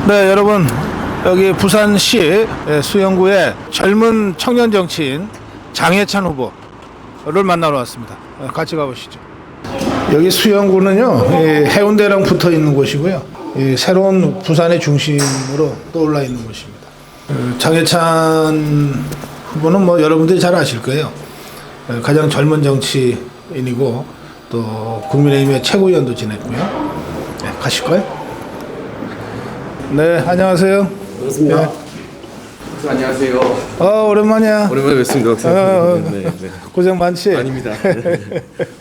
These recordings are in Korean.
네, 여러분 여기 부산시 수영구의 젊은 청년 정치인 장해찬 후보를 만나러 왔습니다. 같이 가보시죠. 여기 수영구는요, 해운대랑 붙어 있는 곳이고요. 새로운 부산의 중심으로 떠올라 있는 곳입니다. 장해찬 후보는 뭐 여러분들이 잘 아실 거예요. 가장 젊은 정치인이고 또 국민의힘의 최고위원도 지냈고요. 네, 가실까요? 네, 안녕하세요. 반갑습니다. 네. 안녕하세요. 오랜만이야. 오랜만에 뵙습니다. 네. 고생 많지? 아닙니다.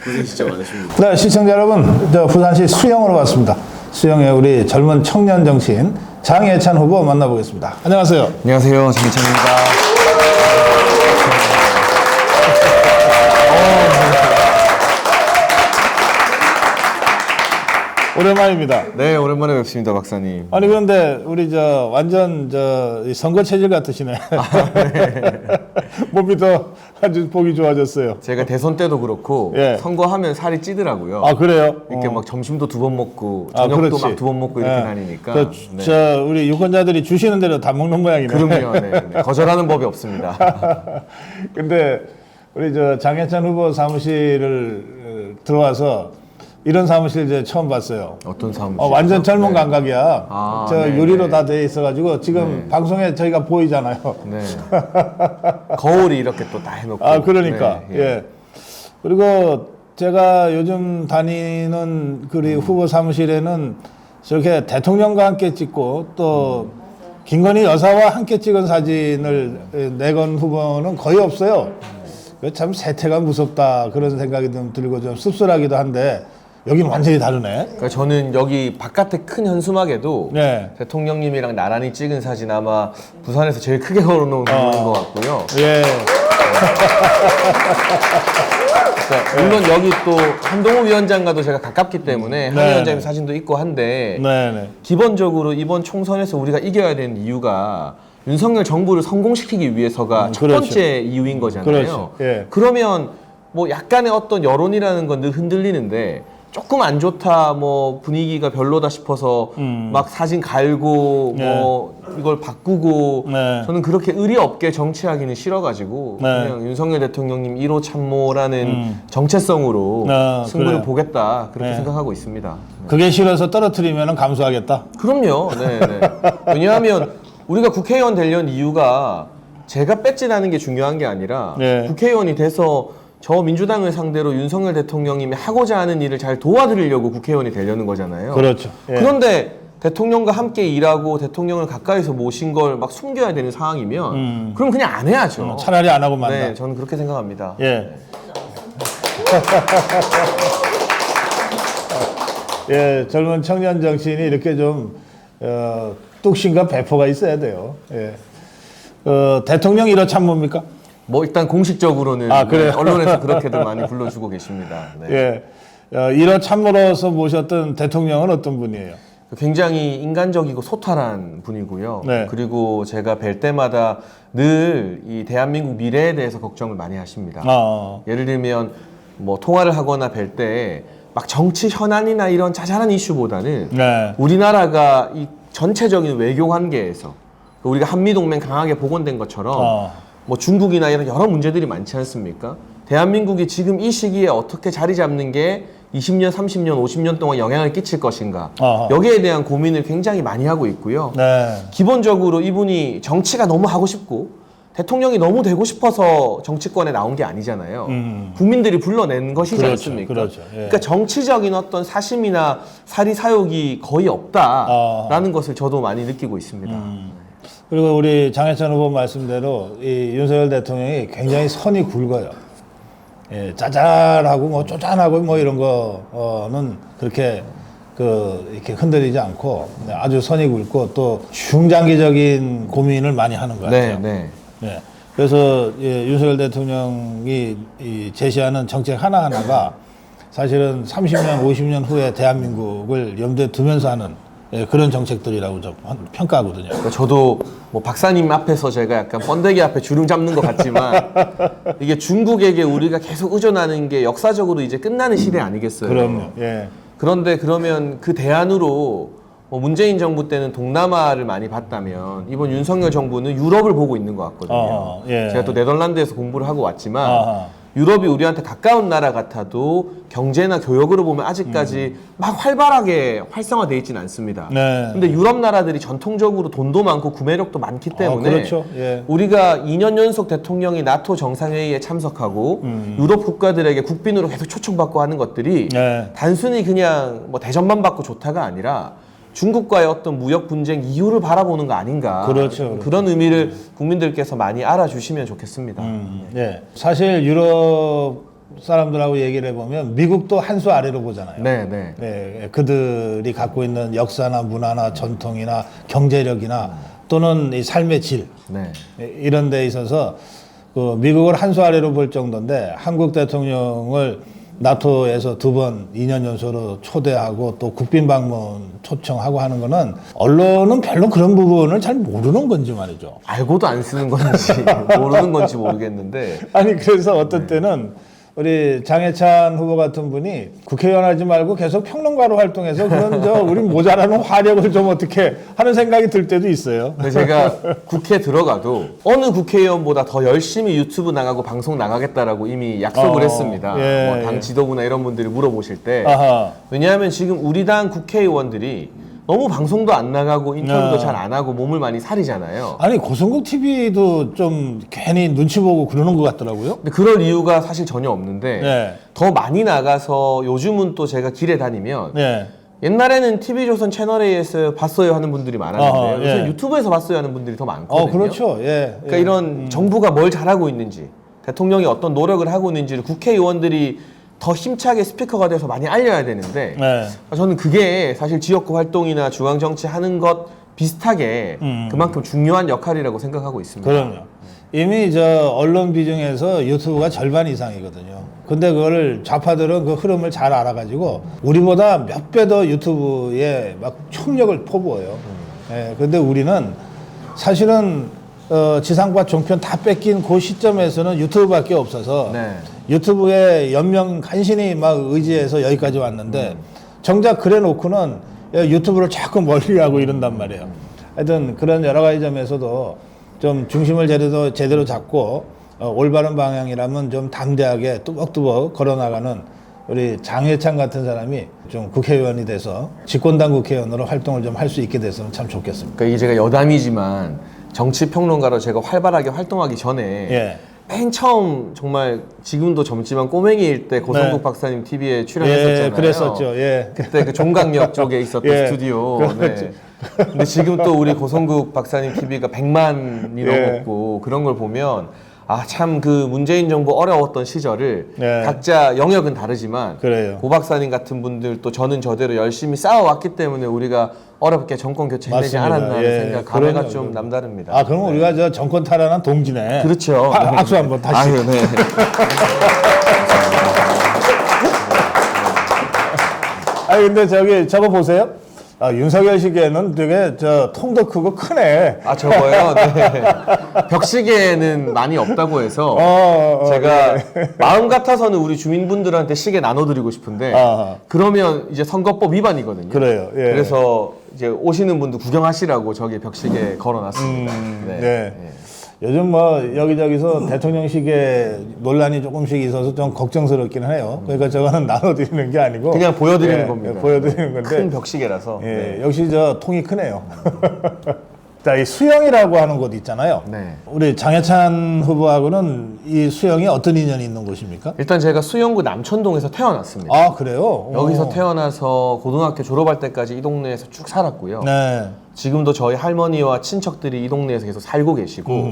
고생 진짜 많으십니다. 네, 시청자 여러분, 저 부산시 수영으로 왔습니다. 수영의 우리 젊은 청년 정치인 장해찬 후보 만나보겠습니다. 안녕하세요. 안녕하세요. 장해찬입니다. 오랜만입니다. 네, 오랜만에 뵙습니다, 박사님. 아니 그런데 우리 완전 선거 체질 같으시네. 네. 몸이 더 아주 보기 좋아졌어요. 제가 대선 때도 그렇고 선거하면 살이 찌더라고요. 아, 그래요? 이렇게 막 점심도 2번 먹고 저녁도 막 2번 먹고 이렇게 다니니까. 우리 유권자들이 주시는 대로 다 먹는 모양이네. 그럼요. 네. 거절하는 법이 없습니다. 근데 우리 장해찬 후보 사무실을 들어와서 이런 사무실 이제 처음 봤어요. 어떤 사무실? 완전 젊은 감각이야. 유리로 다 돼 있어가지고 지금 방송에 저희가 보이잖아요. 네. 거울이 이렇게 또 다 해놓고. 그러니까. 예. 그리고 제가 요즘 다니는 그 후보 사무실에는 저렇게 대통령과 함께 찍고 또 김건희 여사와 함께 찍은 사진을 내건 후보는 거의 없어요. 참 세태가 무섭다 그런 생각이 좀 들고 좀 씁쓸하기도 한데 여기는 완전히 다르네. 그러니까 저는 여기 바깥에 큰 현수막에도 대통령님이랑 나란히 찍은 사진 아마 부산에서 제일 크게 걸어놓은 것 같고요. 예. 그러니까 물론 여기 또 한동훈 위원장과도 제가 가깝기 때문에 한 위원장님 사진도 있고 한데 기본적으로 이번 총선에서 우리가 이겨야 되는 이유가 윤석열 정부를 성공시키기 위해서가 첫 번째 이유인 거잖아요. 그러면 뭐 약간의 어떤 여론이라는 건 늘 흔들리는데 조금 안 좋다, 뭐 분위기가 별로다 싶어서 막 사진 갈고 뭐 이걸 바꾸고 저는 그렇게 의리 없게 정치하기는 싫어가지고 그냥 윤석열 대통령님 1호 참모라는 정체성으로 승부를 보겠다 그렇게 생각하고 있습니다. 그게 싫어서 떨어뜨리면 감수하겠다? 그럼요. 왜냐하면 우리가 국회의원 되려는 이유가 제가 배지라는 게 중요한 게 아니라 국회의원이 돼서 저 민주당을 상대로 윤석열 대통령님이 하고자 하는 일을 잘 도와드리려고 국회의원이 되려는 거잖아요. 그렇죠. 그런데 대통령과 함께 일하고 대통령을 가까이서 모신 걸 막 숨겨야 되는 상황이면 그럼 그냥 안 해야죠. 차라리 안 하고 만다. 네, 저는 그렇게 생각합니다. 예. 예, 젊은 청년 정치인이 이렇게 좀 뚝심과 배포가 있어야 돼요. 예. 대통령 1호 참모입니까? 뭐 일단 공식적으로는 언론에서 그렇게들 많이 불러주고 계십니다. 예. 1호 참모로서 모셨던 대통령은 어떤 분이에요? 굉장히 인간적이고 소탈한 분이고요. 그리고 제가 뵐 때마다 늘 이 대한민국 미래에 대해서 걱정을 많이 하십니다. 예를 들면 뭐 통화를 하거나 뵐 때 막 정치 현안이나 이런 자잘한 이슈보다는 우리나라가 이 전체적인 외교 관계에서 우리가 한미동맹 강하게 복원된 것처럼 뭐 중국이나 이런 여러 문제들이 많지 않습니까? 대한민국이 지금 이 시기에 어떻게 자리 잡는 게 20년, 30년, 50년 동안 영향을 끼칠 것인가 여기에 대한 고민을 굉장히 많이 하고 있고요. 기본적으로 이분이 정치가 너무 하고 싶고 대통령이 너무 되고 싶어서 정치권에 나온 게 아니잖아요. 국민들이 불러낸 것이지 않습니까? 그러니까 정치적인 어떤 사심이나 사리사욕이 거의 없다라는 것을 저도 많이 느끼고 있습니다. 그리고 우리 장해찬 후보 말씀대로 이 윤석열 대통령이 굉장히 선이 굵어요. 예, 짜잘하고 뭐 쪼잔하고 뭐 이런 거는 그렇게 이렇게 흔들리지 않고 아주 선이 굵고 또 중장기적인 고민을 많이 하는 것 같아요. 그래서 윤석열 대통령이 제시하는 정책 하나하나가 사실은 30년, 50년 후에 대한민국을 염두에 두면서 하는 그런 정책들이라고 좀 평가하거든요. 그러니까 저도 뭐 박사님 앞에서 제가 약간 번데기 앞에 주름 잡는 것 같지만 이게 중국에게 우리가 계속 의존하는 게 역사적으로 이제 끝나는 시대 아니겠어요? 그럼요. 그런데 그러면 그 대안으로 뭐 문재인 정부 때는 동남아를 많이 봤다면 이번 윤석열 정부는 유럽을 보고 있는 것 같거든요. 예. 제가 또 네덜란드에서 공부를 하고 왔지만 유럽이 우리한테 가까운 나라 같아도 경제나 교역으로 보면 아직까지 막 활발하게 활성화되어 있지는 않습니다. 네. 근데 유럽 나라들이 전통적으로 돈도 많고 구매력도 많기 때문에 그렇죠. 예. 우리가 2년 연속 대통령이 나토 정상회의에 참석하고 유럽 국가들에게 국빈으로 계속 초청받고 하는 것들이 네. 단순히 그냥 뭐 대접만 받고 좋다가 아니라 중국과의 어떤 무역 분쟁 이유를 바라보는 거 아닌가. 그렇죠. 그런 의미를 국민들께서 많이 알아주시면 좋겠습니다. 예. 사실 유럽 사람들하고 얘기를 해보면 미국도 한 수 아래로 보잖아요. 네, 네. 예, 그들이 갖고 있는 역사나 문화나 전통이나 경제력이나 또는 이 삶의 질 네. 이런 데 있어서 그 미국을 한 수 아래로 볼 정도인데 한국 대통령을 나토에서 2번 2년 연속으로 초대하고 또 국빈 방문 초청하고 하는 거는 언론은 별로 그런 부분을 잘 모르는 건지 말이죠. 알고도 안 쓰는 건지 모르는 건지 모르겠는데 아니 그래서 어떤 때는 우리 장해찬 후보 같은 분이 국회의원 하지 말고 계속 평론가로 활동해서 그런 우리 모자라는 화력을 좀 어떻게 하는 생각이 들 때도 있어요. 근데 제가 국회 들어가도 어느 국회의원보다 더 열심히 유튜브 나가고 방송 나가겠다라고 이미 약속을 했습니다. 예, 뭐 당 지도부나 이런 분들이 물어보실 때 아하. 왜냐하면 지금 우리 당 국회의원들이 너무 방송도 안 나가고 인터뷰도 네. 잘 안 하고 몸을 많이 사리잖아요. 아니 고성국 TV도 좀 괜히 눈치 보고 그러는 것 같더라고요. 근데 그럴 이유가 사실 전혀 없는데 네. 더 많이 나가서 요즘은 또 제가 길에 다니면 네. 옛날에는 TV조선 채널A에서 봤어요 하는 분들이 많았는데 요새 예. 유튜브에서 봤어요 하는 분들이 더 많거든요. 그렇죠. 예. 그러니까 이런 정부가 뭘 잘하고 있는지 대통령이 어떤 노력을 하고 있는지를 국회의원들이 더 힘차게 스피커가 돼서 많이 알려야 되는데 네. 저는 그게 사실 지역구 활동이나 중앙정치 하는 것 비슷하게 그만큼 중요한 역할이라고 생각하고 있습니다. 그럼요. 이미 언론 비중에서 유튜브가 절반 이상이거든요. 근데 그걸 좌파들은 그 흐름을 잘 알아가지고 우리보다 몇 배 더 유튜브에 막 총력을 퍼부어요. 예, 근데 우리는 사실은 지상파 종편 다 뺏긴 그 시점에서는 유튜브밖에 없어서 네. 유튜브에 연명 간신히 막 의지해서 여기까지 왔는데 정작 그래 놓고는 유튜브를 자꾸 멀리하고 이런단 말이에요. 하여튼 그런 여러 가지 점에서도 좀 중심을 제대로 잡고 올바른 방향이라면 좀 담대하게 뚜벅뚜벅 걸어나가는 우리 장해찬 같은 사람이 좀 국회의원이 돼서 집권당 국회의원으로 활동을 좀 할 수 있게 됐으면 참 좋겠습니다. 그러니까 이게 제가 여담이지만 정치평론가로 제가 활발하게 활동하기 전에 예. 맨 처음 정말 지금도 젊지만 꼬맹이일 때 고성국 네. 박사님 TV에 출연했었잖아요. 예, 그랬었죠. 예. 그때 그 종강역 쪽에 있었던 예, 스튜디오. 그렇죠. 네. 근데 지금 또 우리 고성국 박사님 TV가 100만이 예. 넘었고 그런 걸 보면 참 그 문재인 정부 어려웠던 시절을 네. 각자 영역은 다르지만 그래요. 고 박사님 같은 분들 또 저는 저대로 열심히 싸워왔기 때문에 우리가 어렵게 정권 교체해내지 맞습니다. 않았나 하는 예, 생각, 감회가 그럼요. 좀 남다릅니다. 그럼 우리가 정권 탈환한 동지네. 그렇죠. 악수 한번 다시. 아유, 네. 근데 저거 보세요. 윤석열 시계는 되게 통도 크고 크네. 저거요? 네. 벽시계는 많이 없다고 해서 제가 예. 마음 같아서는 우리 주민분들한테 시계 나눠드리고 싶은데 그러면 이제 선거법 위반이거든요. 그래요. 예. 그래서 이제 오시는 분들 구경하시라고 저기 벽시계 걸어놨습니다. 네. 네. 요즘 여기저기서 대통령 시계 논란이 조금씩 있어서 좀 걱정스럽기는 해요. 그러니까 저거는 나눠드리는 게 아니고 그냥 보여드리는 예, 겁니다. 보여드리는 건데. 큰 벽시계라서. 예, 네. 역시 통이 크네요. 자, 이 수영이라고 하는 곳 있잖아요. 네. 우리 장해찬 후보하고는 이 수영이 어떤 인연이 있는 곳입니까? 일단 제가 수영구 남천동에서 태어났습니다. 그래요? 여기서 태어나서 고등학교 졸업할 때까지 이 동네에서 쭉 살았고요. 네. 지금도 저희 할머니와 친척들이 이 동네에서 계속 살고 계시고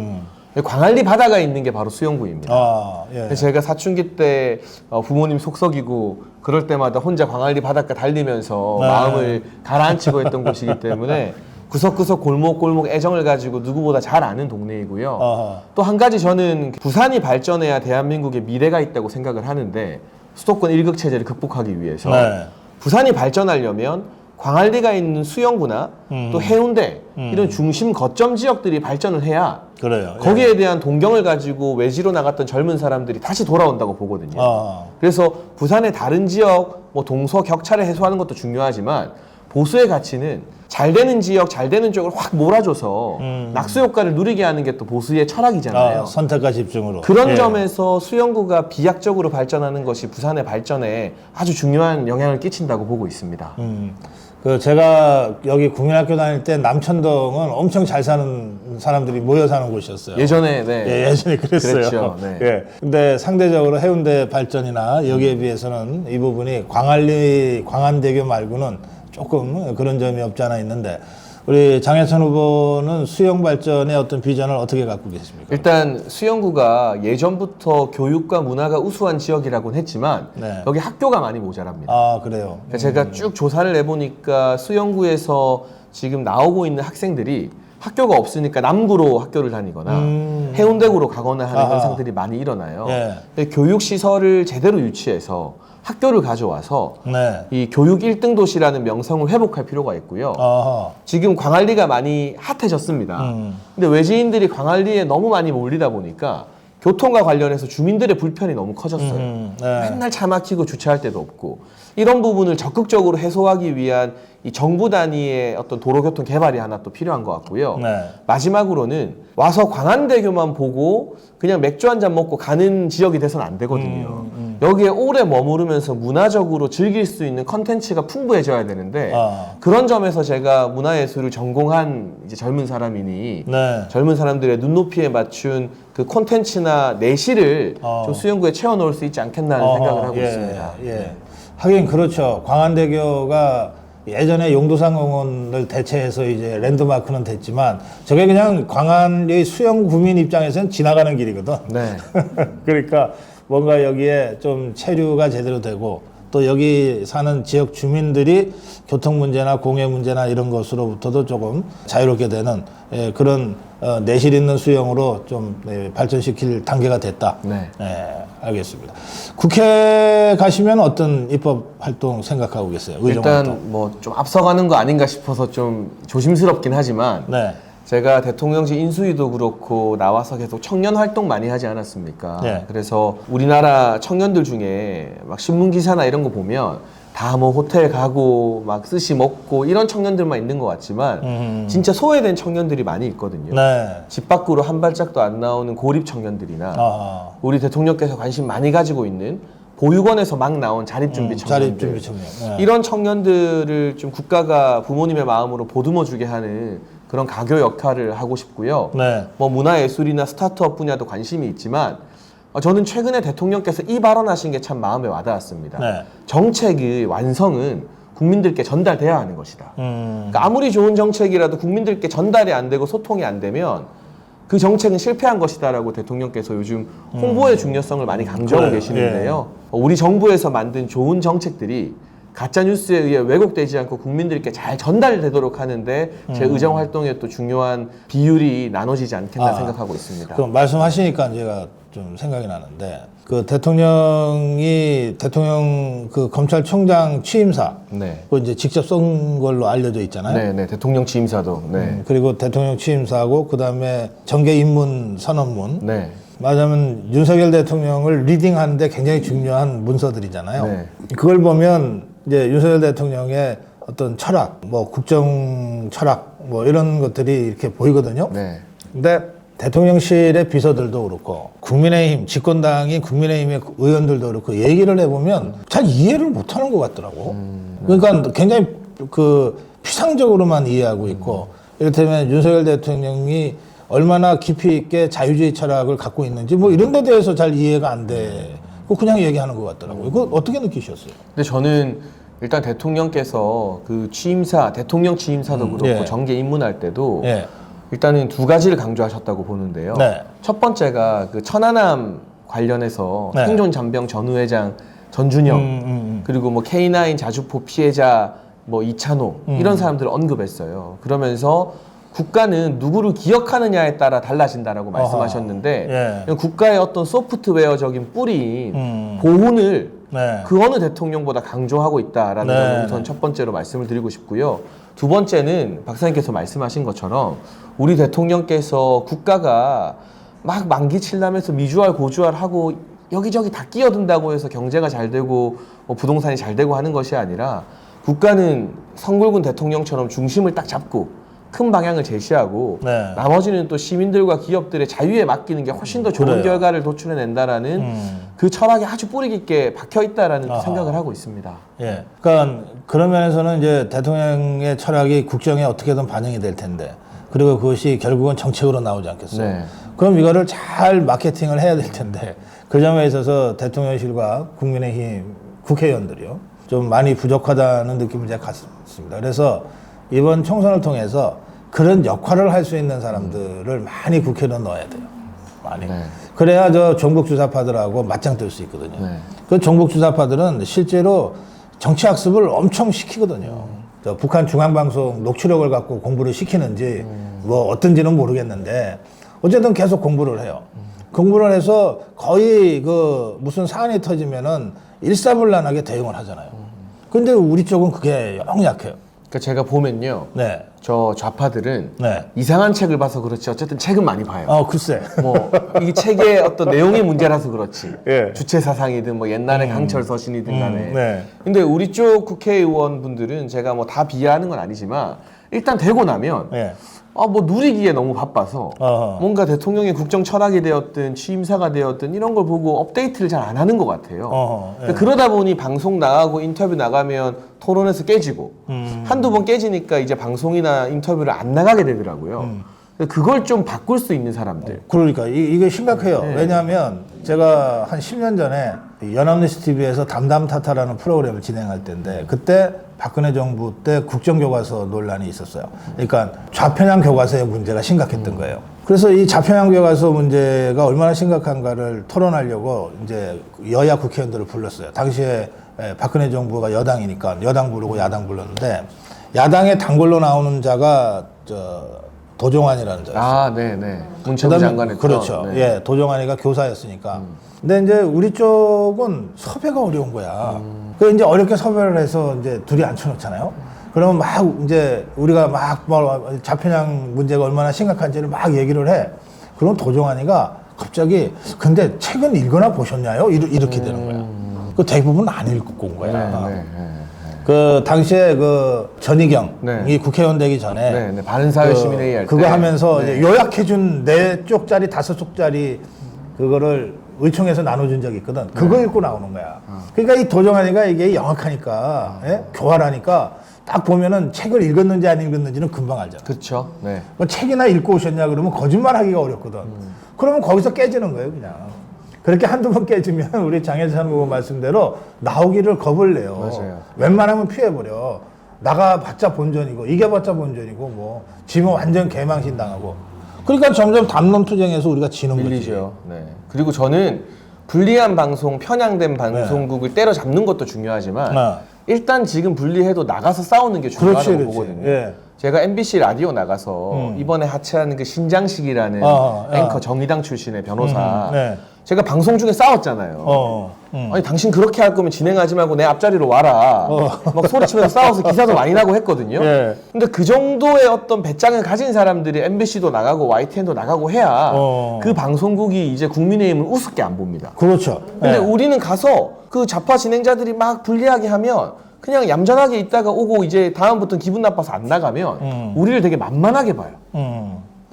광안리 바다가 있는 게 바로 수영구입니다. 예. 제가 사춘기 때 부모님 속썩이고 그럴 때마다 혼자 광안리 바닷가 달리면서 네. 마음을 가라앉히고 했던 곳이기 때문에 구석구석 골목골목 애정을 가지고 누구보다 잘 아는 동네이고요. 또 한 가지 저는 부산이 발전해야 대한민국의 미래가 있다고 생각을 하는데 수도권 일극 체제를 극복하기 위해서 네. 부산이 발전하려면 광안리가 있는 수영구나 또 해운대 이런 중심 거점 지역들이 발전을 해야 그래요. 거기에 대한 동경을 가지고 외지로 나갔던 젊은 사람들이 다시 돌아온다고 보거든요. 그래서 부산의 다른 지역 동서 격차를 해소하는 것도 중요하지만 보수의 가치는 잘 되는 지역, 잘 되는 쪽을 확 몰아줘서 낙수 효과를 누리게 하는 게 또 보수의 철학이잖아요. 선택과 집중으로. 그런 예. 점에서 수영구가 비약적으로 발전하는 것이 부산의 발전에 아주 중요한 영향을 끼친다고 보고 있습니다. 그 제가 여기 국민학교 다닐 때 남천동은 엄청 잘 사는 사람들이 모여 사는 곳이었어요. 예전에 네. 예, 예전에 그랬어요. 그랬죠. 네. 예. 근데 상대적으로 해운대 발전이나 여기에 비해서는 이 부분이 광안대교 말고는 조금 그런 점이 없지 않아 있는데 우리 장혜선 후보는 수영 발전의 어떤 비전을 어떻게 갖고 계십니까? 일단 수영구가 예전부터 교육과 문화가 우수한 지역이라고는 했지만 네. 여기 학교가 많이 모자랍니다. 아, 그래요? 그러니까 제가 쭉 조사를 해보니까 수영구에서 지금 나오고 있는 학생들이 학교가 없으니까 남구로 학교를 다니거나 해운대구로 가거나 하는 아하. 현상들이 많이 일어나요. 예. 근데 교육시설을 제대로 유치해서 학교를 가져와서 네. 이 교육 1등 도시라는 명성을 회복할 필요가 있고요. 아하. 지금 광안리가 많이 핫해졌습니다. 근데 외지인들이 광안리에 너무 많이 몰리다 보니까 교통과 관련해서 주민들의 불편이 너무 커졌어요. 네. 맨날 차 막히고 주차할 데도 없고 이런 부분을 적극적으로 해소하기 위한 이 정부 단위의 어떤 도로교통 개발이 하나 또 필요한 것 같고요. 네. 마지막으로는 와서 광안대교만 보고 그냥 맥주 한 잔 먹고 가는 지역이 돼서는 안 되거든요. 여기에 오래 머무르면서 문화적으로 즐길 수 있는 컨텐츠가 풍부해져야 되는데 그런 점에서 제가 문화예술을 전공한 이제 젊은 사람이니 네. 젊은 사람들의 눈높이에 맞춘 그 콘텐츠나 내실을 좀 수영구에 채워넣을 수 있지 않겠나 하는 생각을 하고 예, 있습니다. 예. 하긴 그렇죠. 광안대교가 예전에 용도산 공원을 대체해서 이제 랜드마크는 됐지만 저게 그냥 광안리 수영 구민 입장에서는 지나가는 길이거든. 네. 그러니까 뭔가 여기에 좀 체류가 제대로 되고 또 여기 사는 지역 주민들이 교통 문제나 공해 문제나 이런 것으로부터도 조금 자유롭게 되는 그런 내실 있는 수영으로 좀 발전시킬 단계가 됐다. 네. 알겠습니다. 국회 가시면 어떤 입법 활동 생각하고 계세요? 의정 활동. 일단 뭐 좀 앞서가는 거 아닌가 싶어서 좀 조심스럽긴 하지만 네. 제가 대통령직 인수위도 그렇고 나와서 계속 청년 활동 많이 하지 않았습니까? 네. 그래서 우리나라 청년들 중에 막 신문 기사나 이런 거 보면 다 뭐 호텔 가고 막 스시 먹고 이런 청년들만 있는 것 같지만 진짜 소외된 청년들이 많이 있거든요. 네. 집 밖으로 한 발짝도 안 나오는 고립 청년들이나 우리 대통령께서 관심 많이 가지고 있는 보육원에서 막 나온 자립준비 청년들, 자립준비 청년. 네. 이런 청년들을 좀 국가가 부모님의 마음으로 보듬어주게 하는 그런 가교 역할을 하고 싶고요. 네. 뭐 문화예술이나 스타트업 분야도 관심이 있지만 저는 최근에 대통령께서 이 발언하신 게 참 마음에 와닿았습니다. 네. 정책의 완성은 국민들께 전달돼야 하는 것이다. 그러니까 아무리 좋은 정책이라도 국민들께 전달이 안 되고 소통이 안 되면 그 정책은 실패한 것이다라고 대통령께서 요즘 홍보의 중요성을 많이 강조하고 그래요. 계시는데요. 우리 정부에서 만든 좋은 정책들이 가짜 뉴스에 의해 왜곡되지 않고 국민들께 잘 전달되도록 하는데 제 의정 활동에 또 중요한 비율이 나눠지지 않겠나 생각하고 있습니다. 그럼 말씀하시니까 제가 좀 생각이 나는데 그 대통령이 대통령 그 검찰총장 취임사 네. 그 이제 직접 쏜 걸로 알려져 있잖아요. 네, 네. 대통령 취임사도. 네. 그리고 대통령 취임사하고 그 다음에 정계 입문 선언문. 네. 말하자면 윤석열 대통령을 리딩하는데 굉장히 중요한 문서들이잖아요. 네. 그걸 보면 이제 윤석열 대통령의 어떤 철학, 뭐 국정 철학, 뭐 이런 것들이 이렇게 보이거든요. 네. 근데 대통령실의 비서들도 그렇고 국민의힘 집권당인 국민의힘의 의원들도 그렇고 얘기를 해보면 잘 이해를 못하는 것 같더라고. 그러니까 굉장히 그 피상적으로만 이해하고 있고 이를테면 윤석열 대통령이 얼마나 깊이 있게 자유주의 철학을 갖고 있는지 뭐 이런 데 대해서 잘 이해가 안 돼. 그냥 얘기하는 것 같더라고요. 그거 어떻게 느끼셨어요? 근데 저는 일단 대통령께서 그 취임사, 대통령 취임사도 그렇고 예. 정계 입문할 때도 예. 일단은 두 가지를 강조하셨다고 보는데요. 네. 첫 번째가 그 천안함 관련해서 네. 생존잔병 전 후회장 전준영 그리고 뭐 K9 자주포 피해자 뭐 이찬호 이런 사람들을 언급했어요. 그러면서 국가는 누구를 기억하느냐에 따라 달라진다라고 말씀하셨는데 국가의 어떤 소프트웨어적인 뿌리인 보훈을 네. 그 어느 대통령보다 강조하고 있다라는 네. 점을 우선 첫 번째로 말씀을 드리고 싶고요. 두 번째는 박사님께서 말씀하신 것처럼 우리 대통령께서 국가가 막 만기 칠라면서 미주알 고주알 하고 여기저기 다 끼어든다고 해서 경제가 잘 되고 뭐 부동산이 잘 되고 하는 것이 아니라 국가는 성골군 대통령처럼 중심을 딱 잡고 큰 방향을 제시하고 네. 나머지는 또 시민들과 기업들의 자유에 맡기는 게 훨씬 더 좋은 그래요. 결과를 도출해낸다라는 그 철학이 아주 뿌리 깊게 박혀 있다라는 생각을 하고 있습니다. 예. 그러니까 그런 면에서는 이제 대통령의 철학이 국정에 어떻게든 반영이 될 텐데, 그리고 그것이 결국은 정책으로 나오지 않겠어요? 네. 그럼 이거를 잘 마케팅을 해야 될 텐데, 그 점에 있어서 대통령실과 국민의힘 국회의원들이요, 좀 많이 부족하다는 느낌을 제가 갖습니다. 그래서 이번 총선을 통해서 그런 역할을 할 수 있는 사람들을 많이 국회로 넣어야 돼요. 많이. 네. 그래야 저 종북 주사파들하고 맞짱 뜰 수 있거든요. 네. 그 종북 주사파들은 실제로 정치 학습을 엄청 시키거든요. 저 북한 중앙방송 녹취록을 갖고 공부를 시키는지 뭐 어떤지는 모르겠는데 어쨌든 계속 공부를 해요. 공부를 해서 거의 그 무슨 사안이 터지면은 일사불란하게 대응을 하잖아요. 근데 우리 쪽은 그게 영 약해요. 그러니까 제가 보면요, 네. 저 좌파들은 네. 이상한 책을 봐서 그렇지 어쨌든 책은 많이 봐요. 글쎄. 뭐 이 책의 어떤 내용의 문제라서 그렇지 예. 주체 사상이든 뭐 옛날에 강철 서신이든 간에 네. 근데 우리 쪽 국회의원 분들은 제가 뭐 다 비하하는 건 아니지만 일단 되고 나면 네. 뭐 누리기에 너무 바빠서 어허. 뭔가 대통령의 국정 철학이 되었든 취임사가 되었든 이런 걸 보고 업데이트를 잘 안 하는 것 같아요. 어허. 예. 그러니까 그러다 보니 방송 나가고 인터뷰 나가면 토론에서 깨지고 한두 번 깨지니까 이제 방송이나 인터뷰를 안 나가게 되더라고요. 그걸 좀 바꿀 수 있는 사람들. 그러니까 이게 심각해요. 네. 왜냐하면 제가 한 10년 전에 연합뉴스 TV에서 담담타타라는 프로그램을 진행할 때인데 그때 박근혜 정부 때 국정교과서 논란이 있었어요. 그러니까 좌편향 교과서의 문제가 심각했던 거예요. 그래서 이 좌편향 교과서 문제가 얼마나 심각한가를 토론하려고 이제 여야 국회의원들을 불렀어요. 당시에 박근혜 정부가 여당이니까 여당 부르고 야당 불렀는데 야당의 단골로 나오는 자가 도종환이라는 자였어요. 네네. 문체부 장관했던. 그렇죠. 네. 예, 도종환이가 교사였으니까. 근데 이제 우리 쪽은 섭외가 어려운 거야. 그 이제 어렵게 섭외를 해서 이제 둘이 앉혀놓잖아요. 그러면 막 이제 우리가 막 뭐 좌편향 문제가 얼마나 심각한지를 막 얘기를 해. 그럼 도종환이가 갑자기 근데 책은 읽거나 보셨냐요? 이렇게 되는 거야. 그 대부분 안 읽고 온 거야. 네. 그 당시에 그 전희경 네. 이 국회의원 되기 전에 네. 바른사회시민회의 할 때. 그거 하면서 네. 이제 요약해준 4쪽짜리 5쪽짜리 그거를 의총에서 나눠준 적이 있거든. 그거 읽고 나오는 거야. 그러니까 이 도정환이가 이게 영악하니까 예? 교활하니까 딱 보면은 책을 읽었는지 안 읽었는지는 금방 알잖아. 그렇죠. 네. 뭐 책이나 읽고 오셨냐 그러면 거짓말하기가 어렵거든. 그러면 거기서 깨지는 거예요, 그냥. 그렇게 한두 번 깨지면 우리 장혜찬 후보 말씀대로 나오기를 겁을 내요. 맞아요. 웬만하면 피해버려. 나가봤자 본전이고 이겨봤자 본전이고 뭐 지면 완전 개망신 당하고. 그러니까 점점 담론 투쟁에서 우리가 지는 거지. 밀리죠. 네. 그리고 저는 불리한 방송, 편향된 방송국을 때려잡는 것도 중요하지만 일단 지금 분리해도 나가서 싸우는 게 중요하다고 보거든요. 예. 제가 MBC 라디오 나가서 이번에 하차한 그 신장식이라는 앵커 정의당 출신의 변호사 네. 제가 방송 중에 싸웠잖아요. 아니 당신 그렇게 할 거면 진행하지 말고 내 앞자리로 와라. 막 소리치면서 싸워서 기사도 많이 나고 했거든요. 예. 근데 그 정도의 어떤 배짱을 가진 사람들이 MBC도 나가고 YTN도 나가고 해야 그 방송국이 이제 국민의힘을 우습게 안 봅니다. 그렇죠. 근데 예. 우리는 가서 그 좌파 진행자들이 막 불리하게 하면 그냥 얌전하게 있다가 오고 이제 다음부터는 기분 나빠서 안 나가면 우리를 되게 만만하게 봐요.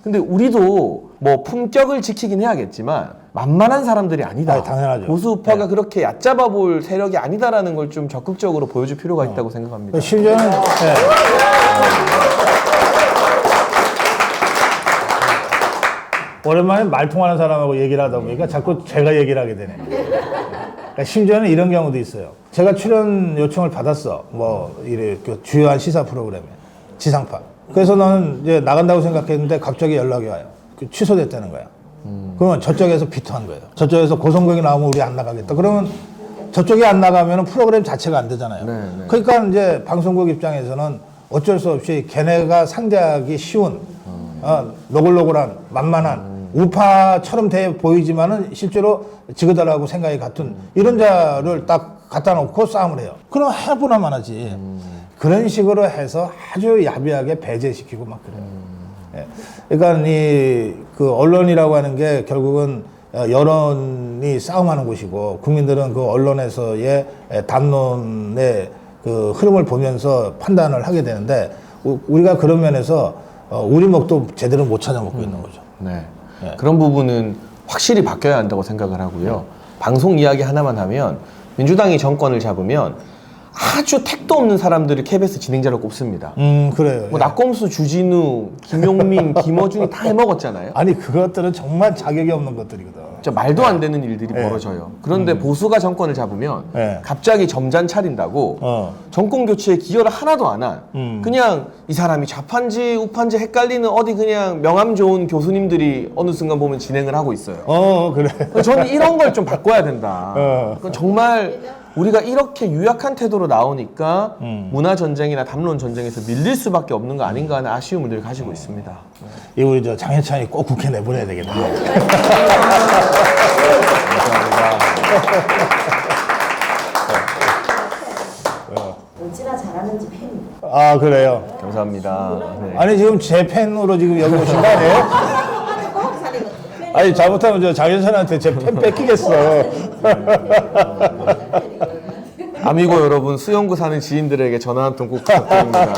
근데 우리도 뭐 품격을 지키긴 해야겠지만 만만한 사람들이 아니다. 당연하죠. 보수우파가 그렇게 얕잡아 볼 세력이 아니다라는 걸 좀 적극적으로 보여줄 필요가 있다고 생각합니다. 심지어는 오랜만에 말통하는 사람하고 얘기를 하다 보니까 자꾸 제가 얘기를 하게 되네. 그러니까 심지어는 이런 경우도 있어요. 제가 출연 요청을 받았어. 뭐 이렇게 주요한 시사 프로그램에 지상파. 그래서 나는 이제 나간다고 생각했는데 갑자기 연락이 와요. 취소됐다는 거야. 그러면 저쪽에서 비토한 거예요. 저쪽에서 고성경이 나오면 우리 안 나가겠다. 그러면 저쪽이 안 나가면 프로그램 자체가 안 되잖아요. 네. 그러니까 이제 방송국 입장에서는 어쩔 수 없이 걔네가 상대하기 쉬운 노골노골한 만만한 우파처럼 돼 보이지만은 실제로 지그다라고 생각이 같은 이런 자를 딱 갖다 놓고 싸움을 해요. 그럼 해보나만 하지. 그런 식으로 해서 아주 야비하게 배제시키고 막 그래요. 예. 그러니까 그 언론이라고 하는 게 결국은 여론이 싸움하는 곳이고 국민들은 그 언론에서의 담론에 그 흐름을 보면서 판단을 하게 되는데 우리가 그런 면에서 우리 먹도 제대로 못 찾아 먹고 있는 거죠. 네. 그런 부분은 확실히 바뀌어야 한다고 생각을 하고요. 방송 이야기 하나만 하면 민주당이 정권을 잡으면 아주 택도 없는 사람들을 KBS 진행자로 꼽습니다. 그래요. 뭐 낙검수, 주진우, 김용민, 김어준이 다 해먹었잖아요. 아니 그것들은 정말 자격이 없는 것들이거든. 진짜 말도 안 되는 일들이 벌어져요. 그런데 보수가 정권을 잡으면 갑자기 점잔 차린다고 정권 교체에 기여를 하나도 안 한 그냥 이 사람이 좌판지 우판지 헷갈리는 어디 그냥 명함 좋은 교수님들이 어느 순간 보면 진행을 하고 있어요. 그래. 저는 이런 걸 좀 바꿔야 된다. 그건 정말 우리가 이렇게 유약한 태도로 나오니까 문화 전쟁이나 담론 전쟁에서 밀릴 수밖에 없는 거 아닌가 하는 아쉬움을 늘 가지고 있습니다. 이 우리 저 장해찬이 꼭 국회 내보내야 되겠네. 어찌나 잘하는지 팬입니다. 아 그래요. 감사합니다. 네. 아니 지금 제 팬으로 지금 여기 오신 거 아니에요? 아니 잘못하면 저 장현선한테 제 팬 뺏기겠어. 아미고 여러분, 수영구 사는 지인들에게 전화 한 통 꼭 부탁드립니다.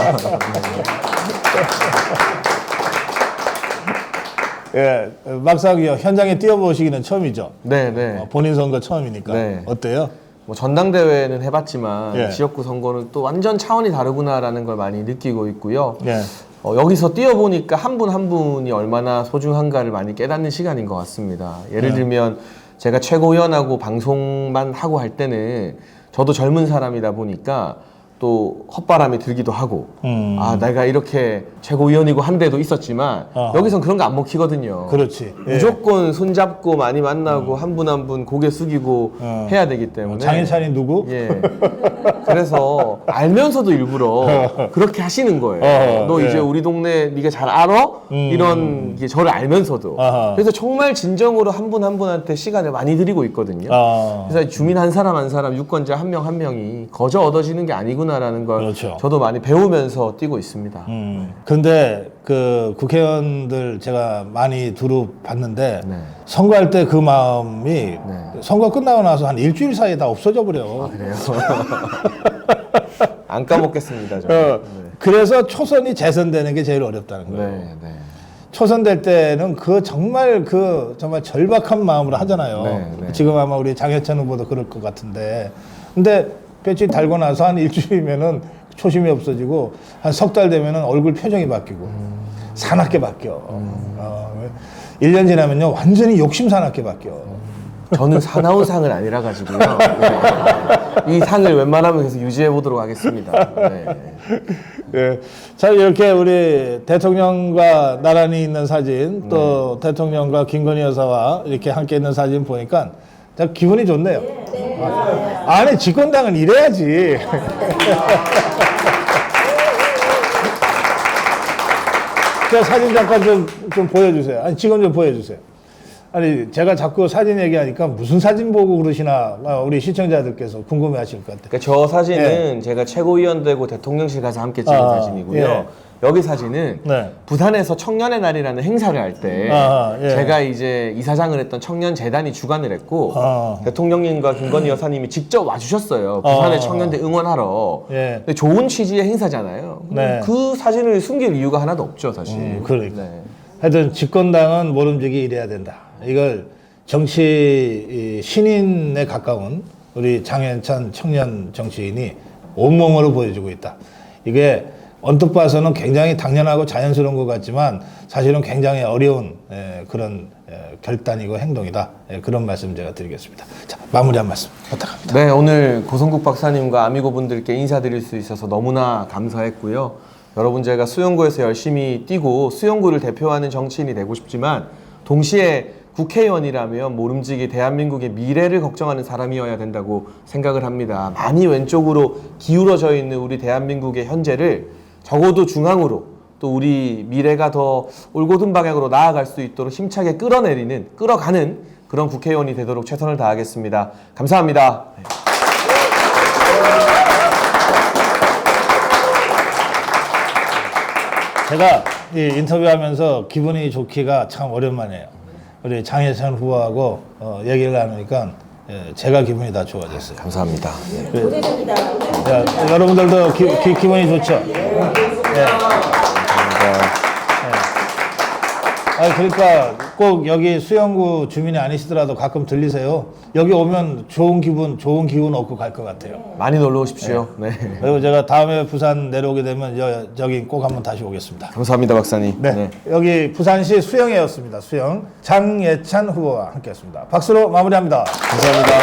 예, 막상 현장에 뛰어보시기는 처음이죠. 네. 본인 선거 처음이니까. 네. 어때요? 뭐 전당대회는 해봤지만 예. 지역구 선거는 또 완전 차원이 다르구나라는 걸 많이 느끼고 있고요. 예. 여기서 뛰어보니까 한 분 한 분이 얼마나 소중한가를 많이 깨닫는 시간인 것 같습니다. 예를 들면 제가 최고위원하고 방송만 하고 할 때는 저도 젊은 사람이다 보니까 또 헛바람이 들기도 하고 아 내가 이렇게 최고위원이고 한 데도 있었지만 여기선 그런 거 안 먹히거든요. 그렇지. 무조건 손잡고 많이 만나고 한 분 한 분 고개 숙이고 해야 되기 때문에 장인찬이 누구? 예. 그래서 알면서도 일부러 그렇게 하시는 거예요. 너 이제 우리 동네 네가 잘 알아? 이런 게 저를 알면서도. 그래서 정말 진정으로 한 분 한 분한테 시간을 많이 드리고 있거든요. 그래서 주민 한 사람 한 사람, 유권자 한 명 한 명이 거저 얻어지는 게 아니구나라는 걸 그렇죠. 저도 많이 배우면서 뛰고 있습니다. 근데 그 국회의원들 제가 많이 두루 봤는데 네. 선거할 때 그 마음이 선거 끝나고 나서 한 일주일 사이에 다 없어져 버려. 그래요? 안 까먹겠습니다. 저는. 네. 그래서 초선이 재선되는 게 제일 어렵다는 거예요. 네. 초선될 때는 정말 절박한 마음으로 하잖아요. 네. 지금 아마 우리 장혜찬 후보도 그럴 것 같은데. 근데 배지 달고 나서 한 일주일이면은 초심이 없어지고 한 석 달 되면은 얼굴 표정이 바뀌고 사납게 바뀌어. 1년 지나면요 완전히 욕심 사납게 바뀌어. 저는 사나운 상은 아니라 가지고요. 네. 이 상을 웬만하면 계속 유지해 보도록 하겠습니다. 네. 예. 자, 이렇게 우리 대통령과 나란히 있는 사진, 또 대통령과 김건희 여사와 이렇게 함께 있는 사진 보니까 자, 기분이 좋네요. 아니, 집권당은 이래야지. 자, 사진 잠깐 좀 보여주세요. 아니, 지금 좀 보여주세요. 아니, 제가 자꾸 사진 얘기하니까 무슨 사진 보고 그러시나 우리 시청자들께서 궁금해 하실 것 같아요. 그러니까 저 사진은 제가 최고위원 되고 대통령실 가서 함께 찍은 사진이고요. 예. 여기 사진은 네. 부산에서 청년의 날이라는 행사를 할 때 예. 제가 이제 이사장을 했던 청년재단이 주관을 했고 대통령님과 김건희 여사님이 직접 와주셨어요. 부산의 청년대 응원하러. 예. 근데 좋은 취지의 행사잖아요. 네. 그 사진을 숨길 이유가 하나도 없죠, 사실. 그러니까. 네. 하여튼 집권당은 모름지기 이래야 된다. 이걸 정치 신인에 가까운 우리 장현찬 청년 정치인이 온몸으로 보여주고 있다. 이게 언뜻 봐서는 굉장히 당연하고 자연스러운 것 같지만 사실은 굉장히 어려운 그런 결단이고 행동이다. 그런 말씀 제가 드리겠습니다. 자, 마무리 한 말씀 부탁합니다. 네, 오늘 고성국 박사님과 아미고 분들께 인사드릴 수 있어서 너무나 감사했고요. 여러분, 제가 수영구에서 열심히 뛰고 수영구를 대표하는 정치인이 되고 싶지만 동시에 국회의원이라면 모름지기 대한민국의 미래를 걱정하는 사람이어야 된다고 생각을 합니다. 많이 왼쪽으로 기울어져 있는 우리 대한민국의 현재를 적어도 중앙으로 또 우리 미래가 더 올곧은 방향으로 나아갈 수 있도록 힘차게 끌어가는 그런 국회의원이 되도록 최선을 다하겠습니다. 감사합니다. 제가 이 인터뷰하면서 기분이 좋기가 참 오랜만이에요. 우리 장혜찬 후보하고 얘기를 나누니까 제가 기분이 다 좋아졌어요. 감사합니다. 여러분들도 기분이 좋죠? 그러니까 꼭 여기 수영구 주민이 아니시더라도 가끔 들리세요. 여기 오면 좋은 기분 얻고 갈 것 같아요. 많이 놀러 오십시오. 네. 그리고 제가 다음에 부산 내려오게 되면 저기 꼭 한번 다시 오겠습니다. 감사합니다, 박사님. 네. 여기 부산시 수영회였습니다. 수영 장예찬 후보와 함께했습니다. 박수로 마무리합니다. 감사합니다.